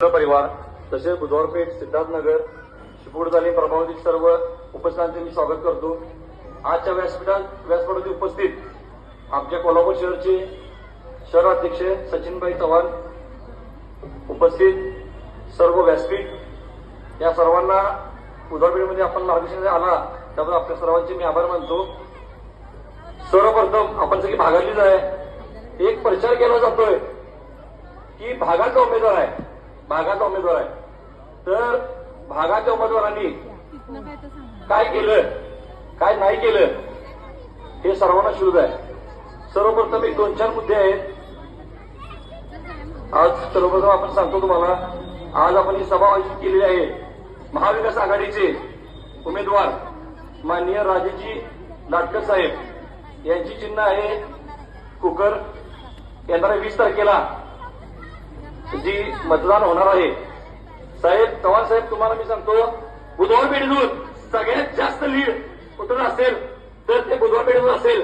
परिवार तसेच बुधवारपेठ सिद्धार्थनगर शिपूड तालीम प्रभावातील सर्व उपस्थितांचे मी स्वागत करतो। आजच्या व्यासपीठावरती उपस्थित आमच्या कोल्हापूर शहरचे शहर अध्यक्ष सचिनभाई चव्हाण, उपस्थित सर्व व्यासपीठ या सर्वांना बुधवारपेठमध्ये आपण मार्गदर्शन आला त्याबद्दल आपल्या सर्वांचे मी आभार मानतो। सर्वप्रथम आपण सगळी भागातलीच आहे, एक प्रचार केला जातोय की भागाचा उमेदवार आहे, भागाचा उमेदवार आहे, तर भागाच्या उमेदवारांनी काय केलं काय नाही केलं हे सर्वांना शोध आहे। सर्वप्रथम एक 2-4 मुद्दे आहेत। आज सर्वप्रथम आपण सांगतो तुम्हाला, आज आपण ही सभा आयोजित केलेली आहे। महाविकास आघाडीचे उमेदवार माननीय राजेजी लाटकर साहेब यांची चिन्ह आहे कुकर। येणाऱ्या 20 तारखेला जी मतदान होणार आहे, साहेब चव्हाण साहेब तुम्हाला मी सांगतो, बुधवारपेठेतून सगळ्यात जास्त लीड कुठून असेल तर ते बुधवारपेठेतून असेल,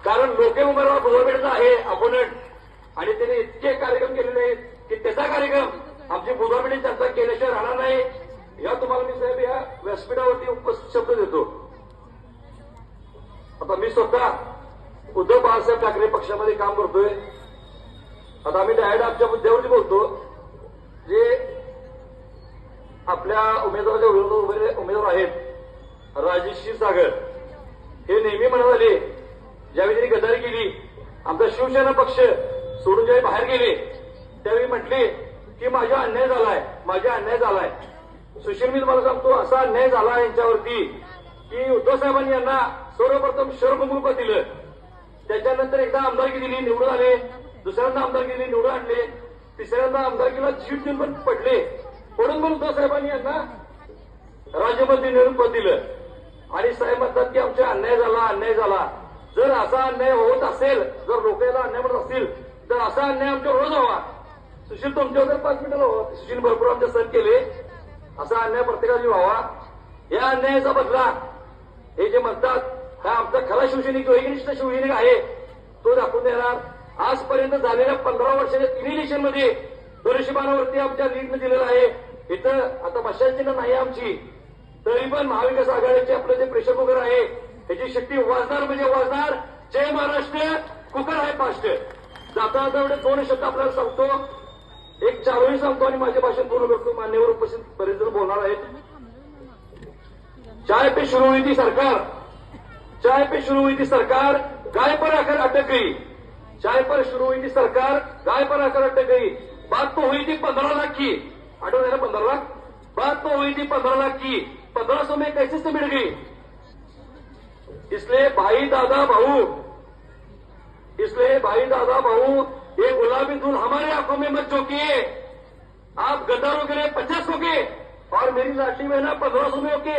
कारण लोके उमेदवार बुधवारपेठेचा आहे अपोनंट, आणि त्याने इतके कार्यक्रम केलेले आहेत की त्याचा कार्यक्रम आमची बुधवारपेठेत चर्चा केल्याशिवाय राहणार नाही। या तुम्हाला मी साहेब या व्यासपीठावरती उपस्थित शब्द देतो। आता मी स्वतः उद्धव बाळासाहेब ठाकरे पक्षामध्ये काम करतोय। आता आम्ही डायरेक्ट आमच्या मुद्द्यावरती बोलतो, जे आपल्या उमेदवाराच्या विरोधात उमेदवार आहेत राजेश क्षीरसागर, हे नेहमी म्हणत आले, ज्यावेळी त्यांनी गद्दारी केली, आमचा शिवसेना पक्ष सोडून ज्यावेळी बाहेर गेले त्यावेळी म्हटले की माझा अन्याय झालाय, माझा अन्याय झालाय। सुशील मी तुम्हाला सांगतो, असा अन्याय झाला यांच्यावरती की उद्धव साहेबांनी यांना सर्वप्रथम शरममुक्त दिलं, त्याच्यानंतर एकदा आमदारकी दिली, निवडून आले, दुसऱ्यांदा आमदारकी दिली, निवडून आणले, तिसऱ्यांदा आमदारकीला जीट देऊन पण पडले, पडून पण उद्धव साहेबांनी यांना राज्यमंत्री निवडून पद दिलं। आणि साहेब म्हणतात की आमचा अन्याय झाला, अन्याय झाला। जर असा अन्याय होत असेल, जर लोकांना अन्याय म्हणत असतील तर असा अन्याय आमच्यावर रोज व्हावा। सुशील तुमच्यावर 5 मिनिटाला व्हावा, सुशील भरपूर आमच्या सर केले, असा अन्याय प्रत्येकाची व्हावा। या अन्यायाचा बदला हे जे म्हणतात हा आमचा खरा शिवसैनिक एकनिष्ठ शिवसैनिक आहे तो दाखवून देणार। आजपर्यंत झालेल्या 15 वर्षाच्या 3 इलेक्शनमध्ये 200 बाणावरती आमच्या लीडनं दिलेलं आहे। इथं आता मशाल चिन्ह नाही आमची, तरी पण महाविकास आघाडीचे आपलं जे प्रेशर कुकर आहे त्याची शक्ती वाजणार म्हणजे वाजणार। जय महाराष्ट्र, कुकर आहे फास्ट। जाता जाता एवढे 2 शब्द आपल्याला सांगतो, एक चारोळी सांगतो आणि माझे भाषण पूर्ण करतो। मान्यवर उपस्थित बरेच जण बोलणार आहेत। चाय पे शुरू हुई थी सरकार, चाय पे शुरू हुई थी सरकार, गाय पर आकर अटक गई। चाय पर शुरू हुई थी सरकार, गाय पर आकर अटक गई। बात तो हुई थी 15 लाख की, आठवण है ना 15 लाख, बात तो हुई थी 15 लाख की, 1500 में कैसे से मिल गई। इसलिए भाई दादा भाऊ, इसलिए भाई दादा भाऊ, ये गुलाबी धूल हमारे आंखों में मत झोंकिए। आप गद्दारों के लिए 50 होके और मेरी लाठी में ना 1500 में होके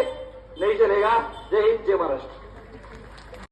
नहीं चलेगा। जय हिंद, जय महाराष्ट्र।